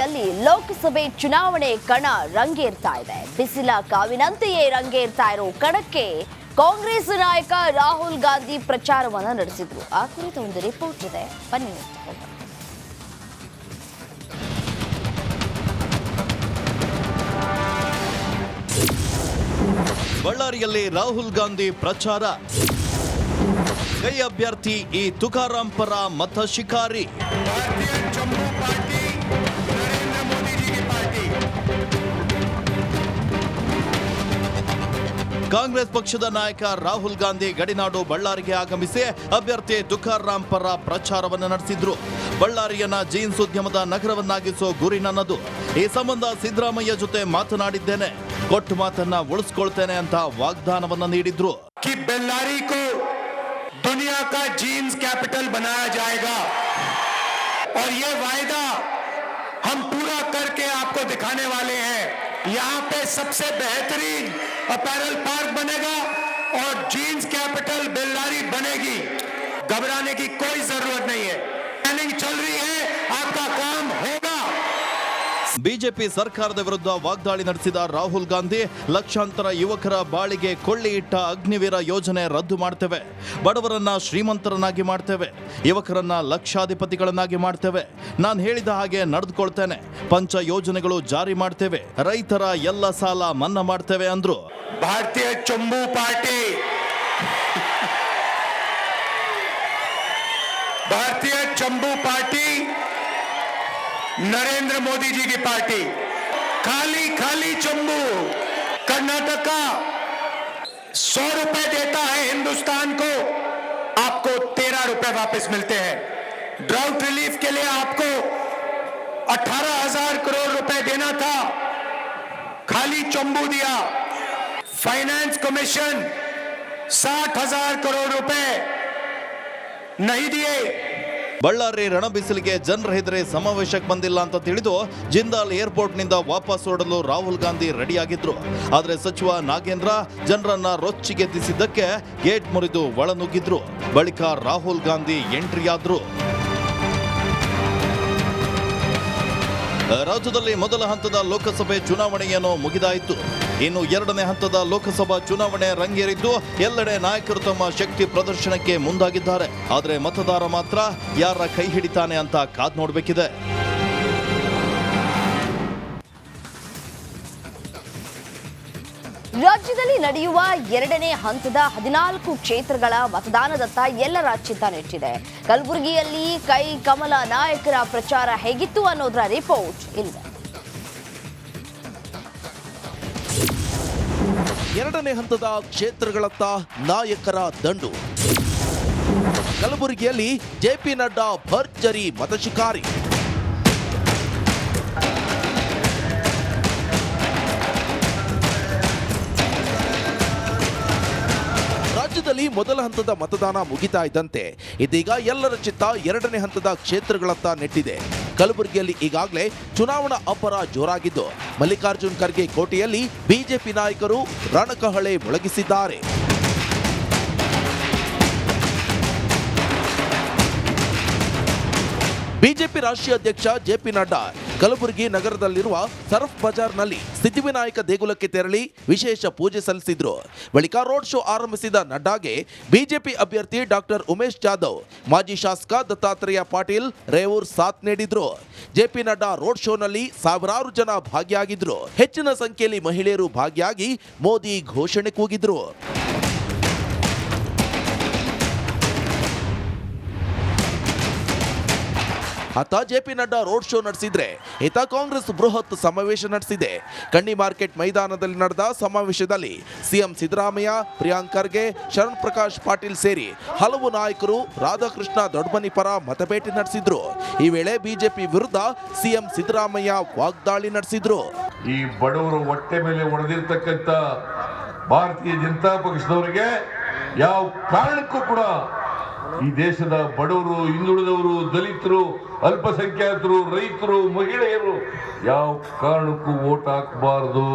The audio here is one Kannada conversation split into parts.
ರಾಜ್ಯದಲ್ಲಿ ಲೋಕಸಭೆ ಚುನಾವಣೆ ಕಣ ರಂಗೇರ್ತಾ ಇದೆ. ಬಿಸಿಲ ಕಾವಿನಂತೆಯೇ ರಂಗೇರ್ತಾ ಇರೋ ಕಣಕ್ಕೆ ಕಾಂಗ್ರೆಸ್ ನಾಯಕ ರಾಹುಲ್ ಗಾಂಧಿ ಪ್ರಚಾರವನ್ನು ನಡೆಸಿದ್ರು. ಆ ಕುರಿತು ಒಂದು ರಿಪೋರ್ಟ್ ಇದೆ, ಬನ್ನಿ. ಬಳ್ಳಾರಿಯಲ್ಲಿ ರಾಹುಲ್ ಗಾಂಧಿ ಪ್ರಚಾರ. ಕೈ ಅಭ್ಯರ್ಥಿ ಈ ತುಕಾರಾಂ ಪರ ಮತ ಶಿಕಾರಿ. ಕಾಂಗ್ರೆಸ್ ಪಕ್ಷದ ನಾಯಕ ರಾಹುಲ್ ಗಾಂಧಿ ಗಡಿನಾಡು ಬಳ್ಳಾರಿಗೆ ಆಗಮಿಸಿ ಅಭ್ಯರ್ಥಿ ತುಕಾರಾಂ ಪರ ಪ್ರಚಾರವನ್ನು ನಡೆಸಿದ್ರು. ಬಳ್ಳಾರಿಯನ್ನ ಜೀನ್ಸ್ ಉದ್ಯಮದ ನಗರವನ್ನಾಗಿಸೋ ಗುರಿ ನನ್ನದು. ಈ ಸಂಬಂಧ ಸಿದ್ದರಾಮಯ್ಯ ಜೊತೆ ಮಾತನಾಡಿದ್ದೇನೆ, ಕೊಟ್ಟು ಮಾತನ್ನ ಉಳಿಸ್ಕೊಳ್ತೇನೆ ಅಂತ ವಾಗ್ದಾನವನ್ನ ನೀಡಿದ್ರು. बेल्लारी को दुनिया का जीन्स कैपिटल बनाया जाएगा और ये वायदा हम पूरा करके आपको दिखाने वाले हैं. यहाँ पे सबसे बेहतरीन अपैरल पार्क बनेगा और जीन्स कैपिटल बेल्लारी बनेगी. घबराने की कोई जरूरत नहीं है. प्लानिंग चल रही है, आपका काम होगा. ಬಿಜೆಪಿ ಸರ್ಕಾರದ ವಿರುದ್ಧ ವಾಗ್ದಾಳಿ ನಡೆಸಿದ ರಾಹುಲ್ ಗಾಂಧಿ, ಲಕ್ಷಾಂತರ ಯುವಕರ ಬಾಳಿಗೆ ಕೊಳ್ಳಿ ಇಟ್ಟ ಅಗ್ನಿವೀರ ಯೋಜನೆ ರದ್ದು ಮಾಡ್ತೇವೆ, ಬಡವರನ್ನ ಶ್ರೀಮಂತರನ್ನಾಗಿ ಮಾಡ್ತೇವೆ, ಯುವಕರನ್ನ ಲಕ್ಷಾಧಿಪತಿಗಳನ್ನಾಗಿ ಮಾಡ್ತೇವೆ, ನಾನು ಹೇಳಿದ ಹಾಗೆ ನಡೆದುಕೊಳ್ತೇನೆ, ಪಂಚ ಯೋಜನೆಗಳು ಜಾರಿ ಮಾಡ್ತೇವೆ, ರೈತರ ಎಲ್ಲ ಸಾಲ ಮನ್ನಾ ಮಾಡ್ತೇವೆ ಅಂದ್ರು. भारतीय चंबू पार्टी, भारतीय चंबू पार्टी नरेंद्र मोदी जी की पार्टी. खाली खाली चंबू कर्नाटका 100 रुपए देता है हिंदुस्तान को, आपको 13 रुपए वापस मिलते हैं. ड्राउट रिलीफ के लिए आपको 18,000 करोड़ रुपए देना था, खाली चंबू दिया. फाइनेंस कमीशन 60,000 करोड़ रुपए नहीं दिए. ಬಳ್ಳಾರಿ ರಣಬಿಸಿಲಿಗೆ ಜನರ ಹೆದರಿ ಸಮಾವೇಶಕ್ಕೆ ಬಂದಿಲ್ಲ ಅಂತ ತಿಳಿದು ಜಿಂದಾಲ್ ಏರ್ಪೋರ್ಟ್ನಿಂದ ವಾಪಸ್ ಹೊರಡಲು ರಾಹುಲ್ ಗಾಂಧಿ ರೆಡಿಯಾಗಿದ್ರು. ಆದರೆ ಸಚಿವ ನಾಗೇಂದ್ರ ಜನರನ್ನ ರೊಚ್ಚಿಗೆದ್ದಿಸಿದ್ದಕ್ಕೆ ಗೇಟ್ ಮುರಿದು ಒಳನುಗ್ಗಿದ್ರು. ಬಳಿಕ ರಾಹುಲ್ ಗಾಂಧಿ ಎಂಟ್ರಿಯಾದ್ರು. ರಾಜ್ಯದಲ್ಲಿ ಮೊದಲ ಹಂತದ ಲೋಕಸಭೆ ಚುನಾವಣೆಯನ್ನು ಮುಗಿದಾಯಿತು. ಇನ್ನು ಎರಡನೇ ಹಂತದ ಲೋಕಸಭಾ ಚುನಾವಣೆ ರಂಗೇರಿದ್ದು ಎಲ್ಲೆಡೆ ನಾಯಕರು ತಮ್ಮ ಶಕ್ತಿ ಪ್ರದರ್ಶನಕ್ಕೆ ಮುಂದಾಗಿದ್ದಾರೆ. ಆದರೆ ಮತದಾರ ಮಾತ್ರ ಯಾರ ಕೈ ಹಿಡಿತಾನೆ ಅಂತ ಕಾದ್ ನೋಡಬೇಕಿದೆ. ರಾಜ್ಯದಲ್ಲಿ ನಡೆಯುವ ಎರಡನೇ ಹಂತದ 14 ಕ್ಷೇತ್ರಗಳ ಮತದಾನದತ್ತ ಎಲ್ಲರ ಚಿತ್ತ ನೆಟ್ಟಿದೆ. ಕಲಬುರಗಿಯಲ್ಲಿ ಕೈ ಕಮಲ ನಾಯಕರ ಪ್ರಚಾರ ಹೇಗಿತ್ತು ಅನ್ನೋದರ ರಿಪೋರ್ಟ್ ಇಲ್ಲಿದೆ. ಎರಡನೇ ಹಂತದ ಕ್ಷೇತ್ರಗಳತ್ತ ನಾಯಕರ ದಂಡು. ಕಲಬುರಗಿಯಲ್ಲಿ ಜೆಪಿ ನಡ್ಡಾ ಭರ್ಜರಿ ಮತಶಿಕಾರಿ. ರಾಜ್ಯದಲ್ಲಿ ಮೊದಲ ಹಂತದ ಮತದಾನ ಮುಗಿತಾ ಇದ್ದಂತೆ ಇದೀಗ ಎಲ್ಲರ ಚಿತ್ತ ಎರಡನೇ ಹಂತದ ಕ್ಷೇತ್ರಗಳತ್ತ ನೆಟ್ಟಿದೆ. ಕಲಬುರಗಿಯಲ್ಲಿ ಈಗಾಗಲೇ ಚುನಾವಣಾ ಅಬ್ಬರ ಜೋರಾಗಿದ್ದು ಮಲ್ಲಿಕಾರ್ಜುನ್ ಖರ್ಗೆ ಕೋಟೆಯಲ್ಲಿ ಬಿಜೆಪಿ ನಾಯಕರು ರಣಕಹಳೆ ಮೊಳಗಿಸಿದ್ದಾರೆ. ಬಿಜೆಪಿ ರಾಷ್ಟ್ರೀಯ ಅಧ್ಯಕ್ಷ ಜೆಪಿ ನಡ್ಡಾ ಕಲಬುರಗಿ ನಗರದಲ್ಲಿರುವ ಸರ್ಫ್ ಬಜಾರ್ನಲ್ಲಿ ಸಿದ್ಧಿವಿನಾಯಕ ದೇಗುಲಕ್ಕೆ ತೆರಳಿ ವಿಶೇಷ ಪೂಜೆ ಸಲ್ಲಿಸಿದ್ರು. ಬಳಿಕ ರೋಡ್ ಶೋ ಆರಂಭಿಸಿದ ನಡ್ಡಾಗೆ ಬಿಜೆಪಿ ಅಭ್ಯರ್ಥಿ ಡಾಕ್ಟರ್ ಉಮೇಶ್ ಜಾಧವ್, ಮಾಜಿ ಶಾಸಕ ದತ್ತಾತ್ರೇಯ ಪಾಟೀಲ್ ರೇವೂರ್ ಸಾಥ್ ನೀಡಿದ್ರು. ಜೆಪಿ ನಡ್ಡಾ ರೋಡ್ ಶೋನಲ್ಲಿ ಸಾವಿರಾರು ಜನ ಭಾಗಿಯಾಗಿದ್ರು. ಹೆಚ್ಚಿನ ಸಂಖ್ಯೆಯಲ್ಲಿ ಮಹಿಳೆಯರು ಭಾಗಿಯಾಗಿ ಮೋದಿ ಘೋಷಣೆ ಕೂಗಿದ್ರು. ಅತ್ತ ಜೆಪಿ ನಡ್ಡಾ ರೋಡ್ ಶೋ ನಡೆಸಿದ್ರೆ ಈತ ಕಾಂಗ್ರೆಸ್ ಬೃಹತ್ ಸಮಾವೇಶ ನಡೆಸಿದೆ. ಕಣ್ಣಿ ಮಾರ್ಕೆಟ್ ಮೈದಾನದಲ್ಲಿ ನಡೆದ ಸಮಾವೇಶದಲ್ಲಿ ಸಿಎಂ ಸಿದ್ದರಾಮಯ್ಯ, ಪ್ರಿಯಾಂಕ್ ಖರ್ಗೆ, ಶರಣ್ ಪ್ರಕಾಶ್ ಪಾಟೀಲ್ ಸೇರಿ ಹಲವು ನಾಯಕರು ರಾಧಾಕೃಷ್ಣ ದೊಡ್ಡಮನಿ ಪರ ಮತಬೇಟೆ ನಡೆಸಿದ್ರು. ಈ ವೇಳೆ ಬಿಜೆಪಿ ವಿರುದ್ಧ ಸಿಎಂ ಸಿದ್ದರಾಮಯ್ಯ ವಾಗ್ದಾಳಿ ನಡೆಸಿದ್ರು. ಈ ಬಡವರು ಹೊಟ್ಟೆ ಮೇಲೆ ಒಡೆದಿರ್ತಕ್ಕಂಥ ಭಾರತೀಯ ಜನತಾ ಪಕ್ಷದವರಿಗೆ ಯಾವ ಕಾರಣಕ್ಕೂ ಕೂಡ ಈ ದೇಶದ ಬಡವರು, ಹಿಂದುಳಿದವರು, ದಲಿತರು, ಅಲ್ಪಸಂಖ್ಯಾತರು, ರೈತರು, ಮಹಿಳೆಯರು ಯಾವ ಕಾರಣಕ್ಕೂ ವೋಟ್ ಹಾಕಬಾರದು.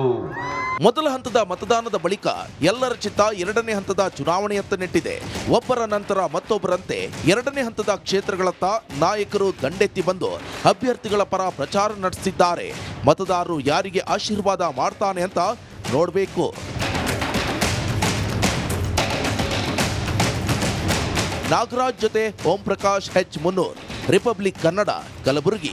ಮೊದಲ ಹಂತದ ಮತದಾನದ ಬಳಿಕ ಎಲ್ಲರ ಚಿತ್ತ ಎರಡನೇ ಹಂತದ ಚುನಾವಣೆಯತ್ತ ನೆಟ್ಟಿದೆ. ಒಬ್ಬರ ನಂತರ ಮತ್ತೊಬ್ಬರಂತೆ ಎರಡನೇ ಹಂತದ ಕ್ಷೇತ್ರಗಳತ್ತ ನಾಯಕರು ದಂಡೆತ್ತಿ ಬಂದು ಅಭ್ಯರ್ಥಿಗಳ ಪರ ಪ್ರಚಾರ ನಡೆಸಿದ್ದಾರೆ. ಮತದಾರರು ಯಾರಿಗೆ ಆಶೀರ್ವಾದ ಮಾಡ್ತಾನೆ ಅಂತ ನೋಡಬೇಕು. ನಾಗರಾಜ್ ಜೊತೆ ಓಂ ಪ್ರಕಾಶ್ H. ಮುನ್ನೂರ್, ರಿಪಬ್ಲಿಕ್ ಕನ್ನಡ, ಕಲಬುರಗಿ.